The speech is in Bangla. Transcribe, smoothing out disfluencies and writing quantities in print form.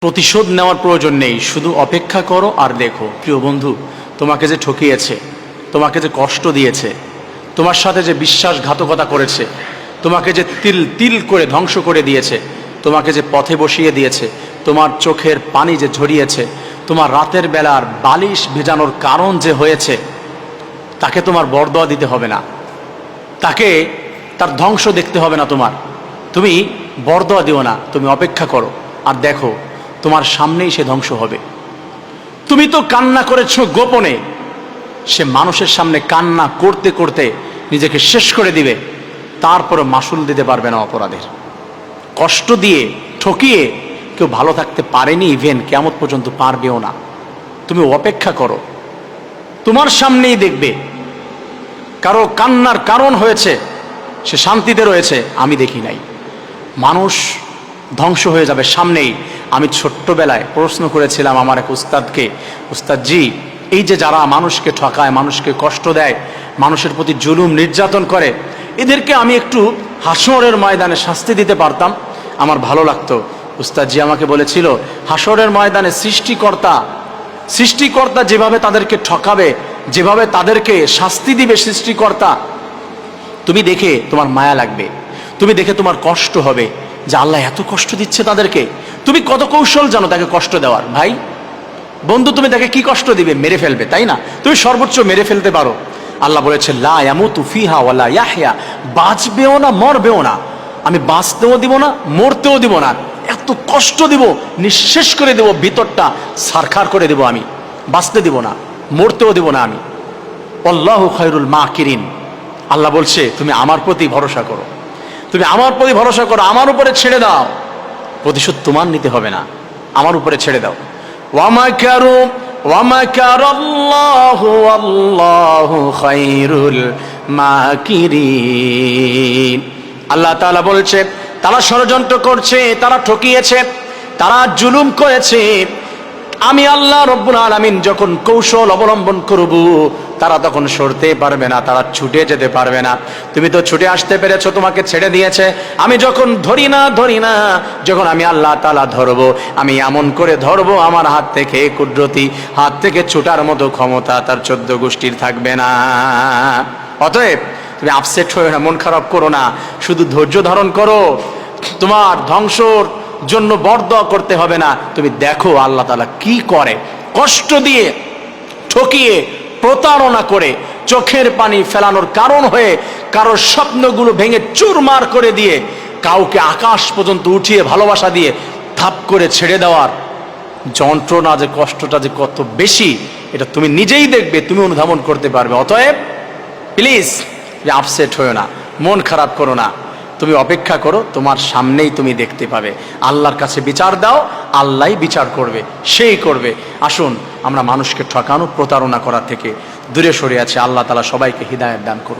প্রতিশোধ নেওয়ার প্রয়োজন নেই, শুধু অপেক্ষা করো আর দেখো। প্রিয় বন্ধু, তোমাকে যে ঠকিয়েছে, তোমাকে যে কষ্ট দিয়েছে, তোমার সাথে যে বিশ্বাসঘাতকতা করেছে, তোমাকে যে তিল তিল করে ধ্বংস করে দিয়েছে, তোমাকে যে পথে বসিয়ে দিয়েছে, তোমার চোখের পানি যে ঝরিয়েছে, তোমার রাতের বেলার বালিশ ভেজানোর কারণ যে হয়েছে, তাকে তোমার বরদোয়া দিতে হবে না, তাকে তার ধ্বংস দেখতে হবে না। তুমি বরদোয়া দিও না, তুমি অপেক্ষা করো আর দেখো তোমার সামনেই সে ধ্বংস হবে। তুমি তো কান্না করেছো গোপনে, সে মানুষের সামনে কান্না করতে করতে নিজেকে শেষ করে দিবে, তারপরে মাসুল দিতে পারবে না অপরাধের। কষ্ট দিয়ে ঠকিয়ে কেউ ভালো থাকতে পারেনি, ইভেন কিয়ামত পর্যন্ত পারবেও না। তুমি অপেক্ষা করো, তোমার সামনেই দেখবে কারো কান্নার কারণ হয়েছে, সে শান্তিতে রয়েছে, আমি দেখি নাই। মানুষ ধ্বংস হয়ে যাবে সামনেই। আমি ছোট্টবেলায় প্রশ্ন করেছিলাম আমার এক উস্তাদকে, উস্তাদজি, এই যে যারা মানুষকে ঠকায়, মানুষকে কষ্ট দেয়, মানুষের প্রতি জুলুম নির্যাতন করে, এদেরকে আমি একটু হাসরের ময়দানে শাস্তি দিতে পারতাম, আমার ভালো লাগতো। উস্তাদজি আমাকে বলেছিল, হাসরের ময়দানে সৃষ্টিকর্তা যেভাবে তাদেরকে ঠকাবে, যেভাবে তাদেরকে শাস্তি দিবে সৃষ্টিকর্তা, তুমি দেখে তোমার মায়া লাগবে, তুমি দেখে তোমার কষ্ট হবে যে আল্লাহ এত কষ্ট দিচ্ছে তাদেরকে। তুমি কত কৌশল জানো তাকে কষ্ট দেওয়ার। ভাই বন্ধু, তুমি তাকে কি কষ্ট দিবে? মেরে ফেলবে, তাই না? তুমি সর্বোচ্চ মেরে ফেলতে পারো। আল্লাহ বলেছে লা ইয়ামুতু ফিহা ওয়ালা ইয়াহইয়া, বাঁচবেও না মরবেও না, আমি বাঁচতেও দিব না মরতেও দিব না, এত কষ্ট দিব, নিঃশেষ করে দেব, ভিতরটা সারখার করে দেব, আমি বাঁচতে দিব না মরতেও দিব না আমি। আল্লাহু খায়রুল মাকিরিন। আল্লাহ বলছে তুমি আমার প্রতি ভরসা করো, তুমি আমার প্রতি ভরসা করো, আমার উপরে ছেড়ে দাও, প্রতিশোধ তোমার নিতে হবে না, আমার উপরে ছেড়ে দাও। ওয়ামাকারু ওয়ামাকারাল্লাহু ওয়াল্লাহু খায়রুল মাকিরিন। আল্লাহ তাআলা বলছে তারা ষড়যন্ত্র করছে, তারা ঠকিয়েছে, তারা জুলুম করেছে, আমি আল্লাহ রব্বুল আলামিন যখন কৌশল অবলম্বন করব, তারা তখন সরতে পারবে না, তারা ছুটে যেতে পারবে না। তুমি তো ছুটে আসতে পেরেছো, তোমাকে ছেড়ে দিয়েছে। আমি যখন ধরি না, যখন আমি আল্লাহ তাআলা ধরবো, আমি এমন করে ধরবো, আমার হাত থেকে কুদরতি হাত থেকে ছুটার মতো ক্ষমতা তার 14 গোষ্ঠীর থাকবে না। অতএব তুমি আপসেট হয়ে না, মন খারাপ করো না, শুধু ধৈর্য ধারণ করো। তোমার ধ্বংসর জন্য বরদোয়া করতে হবে না, তুমি দেখো আল্লাহ তাআলা কি করে। কষ্ট দিয়ে, ঠকিয়ে, প্রতারণা করে, চোখের পানি ফেলানোর কারণ হয়ে, কারোর স্বপ্নগুলো ভেঙে চুরমার করে দিয়ে, কাউকে আকাশ পর্যন্ত উঠিয়ে ভালোবাসা দিয়ে থাপ করে ছেড়ে দেওয়ার যন্ত্রণা যে, কষ্টটা যে কত বেশি, এটা তুমি নিজেই দেখবে, তুমি অনুধাবন করতে পারবে। অতএব প্লিজ আপসেট হয়েও না, মন খারাপ করো না, তুমি অপেক্ষা করো, তোমার সামনেই তুমি দেখতে পাবে। আল্লাহর কাছে বিচার দাও, আল্লাহই বিচার করবে, সেই করবে। আসুন আমরা মানুষকে ঠকানো, প্রতারণা করা থেকে দূরে সরে আছি। আল্লাহ তাআলা সবাইকে হিদায়াত দান করুন।